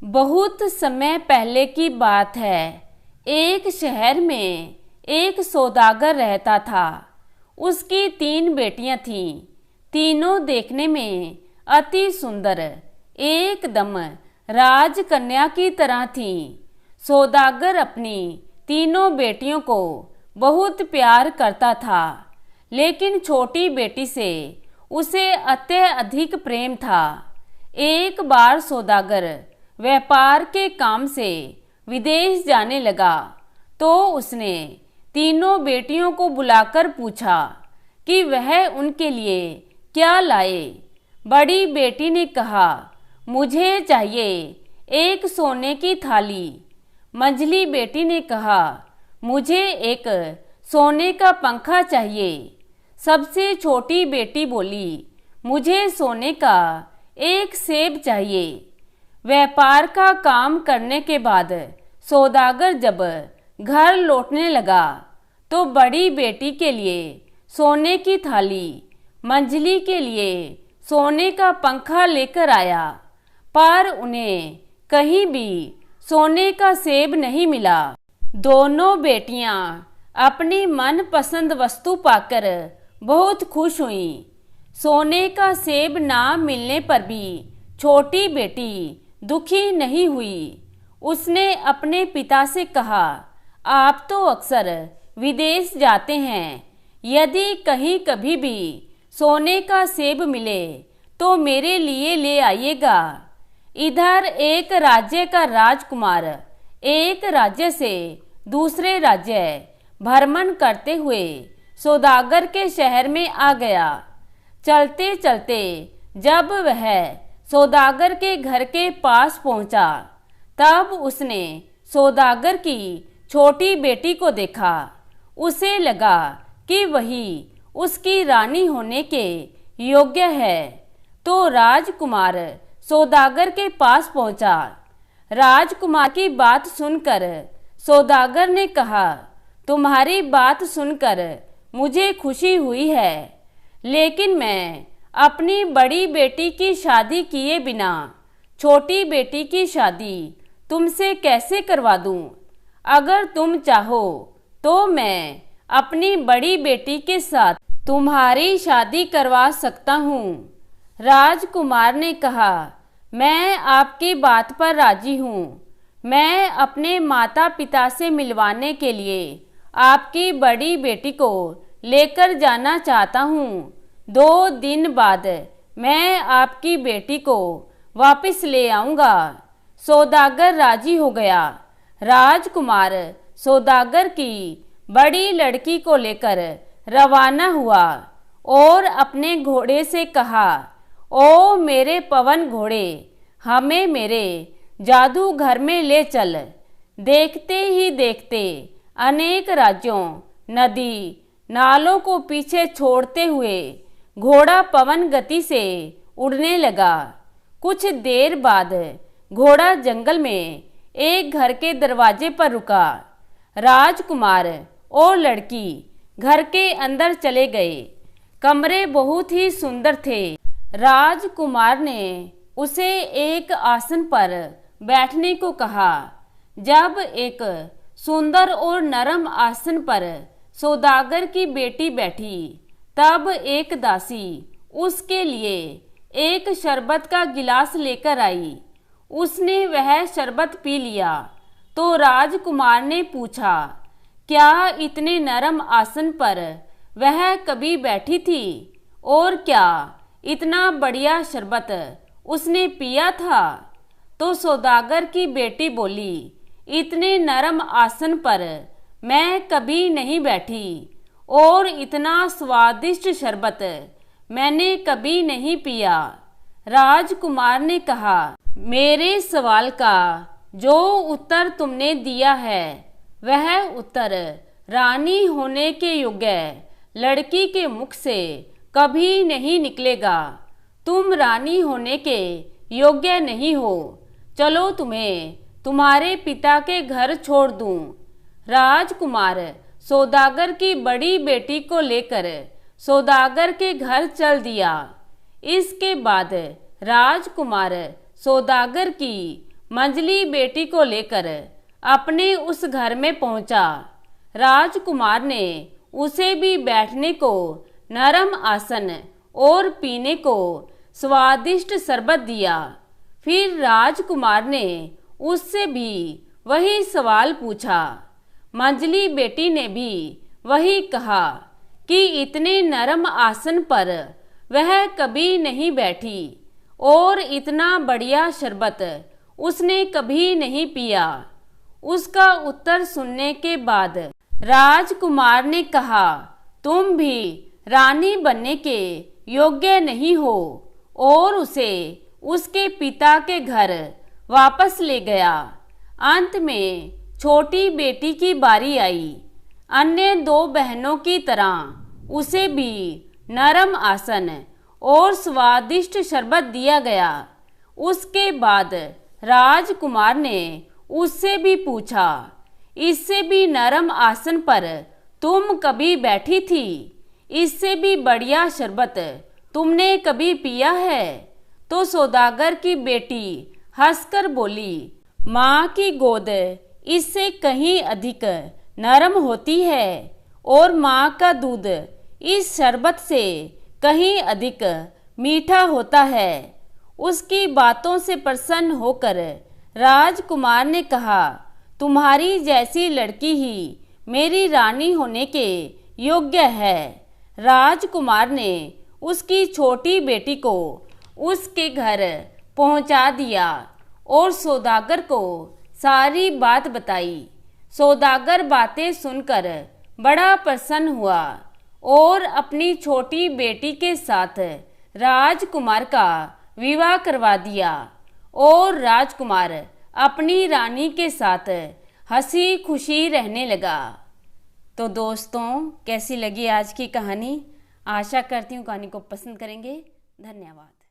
बहुत समय पहले की बात है। एक शहर में एक सौदागर रहता था। उसकी 3 बेटियां थीं। तीनों देखने में अति सुंदर, एकदम राजकन्या की तरह थीं। सौदागर अपनी तीनों बेटियों को बहुत प्यार करता था, लेकिन छोटी बेटी से उसे अत्यधिक प्रेम था। एक बार सौदागर व्यापार के काम से विदेश जाने लगा तो उसने तीनों बेटियों को बुलाकर पूछा कि वह उनके लिए क्या लाए। बड़ी बेटी ने कहा, मुझे चाहिए एक सोने की थाली। मंझली बेटी ने कहा, मुझे एक सोने का पंखा चाहिए। सबसे छोटी बेटी बोली, मुझे सोने का एक सेब चाहिए। व्यापार का काम करने के बाद सौदागर जब घर लौटने लगा तो बड़ी बेटी के लिए सोने की थाली, मंझली के लिए सोने का पंखा लेकर आया, पर उन्हें कहीं भी सोने का सेब नहीं मिला। दोनों बेटियां अपनी मनपसंद वस्तु पाकर बहुत खुश हुईं। सोने का सेब ना मिलने पर भी छोटी बेटी दुखी नहीं हुई। उसने अपने पिता से कहा, आप तो अक्सर विदेश जाते हैं, यदि कहीं कभी भी सोने का सेब मिले तो मेरे लिए ले आइएगा। इधर एक राज्य का राजकुमार एक राज्य से दूसरे राज्य भ्रमण करते हुए सौदागर के शहर में आ गया। चलते चलते जब वह सौदागर के घर के पास पहुंचा, तब उसने सौदागर की छोटी बेटी को देखा। उसे लगा कि वही उसकी रानी होने के योग्य है, तो राजकुमार सौदागर के पास पहुंचा। राजकुमार की बात सुनकर सौदागर ने कहा, तुम्हारी बात सुनकर मुझे खुशी हुई है, लेकिन मैं अपनी बड़ी बेटी की शादी किए बिना छोटी बेटी की शादी तुमसे कैसे करवा दूं? अगर तुम चाहो तो मैं अपनी बड़ी बेटी के साथ तुम्हारी शादी करवा सकता हूँ। राजकुमार ने कहा, मैं आपकी बात पर राजी हूँ। मैं अपने माता पिता से मिलवाने के लिए आपकी बड़ी बेटी को लेकर जाना चाहता हूँ। 2 दिन बाद मैं आपकी बेटी को वापस ले आऊँगा। सौदागर राजी हो गया। राजकुमार सौदागर की बड़ी लड़की को लेकर रवाना हुआ और अपने घोड़े से कहा, ओ मेरे पवन घोड़े, हमें मेरे जादू घर में ले चल। देखते ही देखते अनेक राज्यों, नदी नालों को पीछे छोड़ते हुए घोड़ा पवन गति से उड़ने लगा। कुछ देर बाद घोड़ा जंगल में एक घर के दरवाजे पर रुका। राजकुमार और लड़की घर के अंदर चले गए। कमरे बहुत ही सुंदर थे। राजकुमार ने उसे एक आसन पर बैठने को कहा। जब एक सुंदर और नरम आसन पर सौदागर की बेटी बैठी, तब एक दासी उसके लिए एक शरबत का गिलास लेकर आई। उसने वह शरबत पी लिया तो राजकुमार ने पूछा, क्या इतने नरम आसन पर वह कभी बैठी थी और क्या इतना बढ़िया शरबत उसने पिया था? तो सौदागर की बेटी बोली, इतने नरम आसन पर मैं कभी नहीं बैठी और इतना स्वादिष्ट शरबत मैंने कभी नहीं पिया। राजकुमार ने कहा, मेरे सवाल का जो उत्तर तुमने दिया है वह उत्तर रानी होने के योग्य लड़की के मुख से कभी नहीं निकलेगा। तुम रानी होने के योग्य नहीं हो। चलो तुम्हें तुम्हारे पिता के घर छोड़ दूं। राजकुमार सौदागर की बड़ी बेटी को लेकर सौदागर के घर चल दिया। इसके बाद राजकुमार सौदागर की मंझली बेटी को लेकर अपने उस घर में पहुंचा। राजकुमार ने उसे भी बैठने को नरम आसन और पीने को स्वादिष्ट शरबत दिया। फिर राजकुमार ने उससे भी वही सवाल पूछा। मंझली बेटी ने भी वही कहा कि इतने नरम आसन पर वह कभी नहीं बैठी और इतना बढ़िया शरबत उसने कभी नहीं पिया। उसका उत्तर सुनने के बाद राजकुमार ने कहा, तुम भी रानी बनने के योग्य नहीं हो, और उसे उसके पिता के घर वापस ले गया। अंत में छोटी बेटी की बारी आई। अन्य दो बहनों की तरह उसे भी नरम आसन और स्वादिष्ट शरबत दिया गया। उसके बाद राजकुमार ने उससे भी पूछा, इससे भी नरम आसन पर तुम कभी बैठी थी? इससे भी बढ़िया शरबत तुमने कभी पिया है? तो सौदागर की बेटी हंसकर बोली, माँ की गोद इससे कहीं अधिक नरम होती है और माँ का दूध इस शरबत से कहीं अधिक मीठा होता है। उसकी बातों से प्रसन्न होकर राजकुमार ने कहा, तुम्हारी जैसी लड़की ही मेरी रानी होने के योग्य है। राजकुमार ने उसकी छोटी बेटी को उसके घर पहुंचा दिया और सौदागर को सारी बात बताई। सौदागर बातें सुनकर बड़ा प्रसन्न हुआ और अपनी छोटी बेटी के साथ राजकुमार का विवाह करवा दिया और राजकुमार अपनी रानी के साथ हंसी खुशी रहने लगा। तो दोस्तों, कैसी लगी आज की कहानी? आशा करती हूँ कहानी को पसंद करेंगे। धन्यवाद।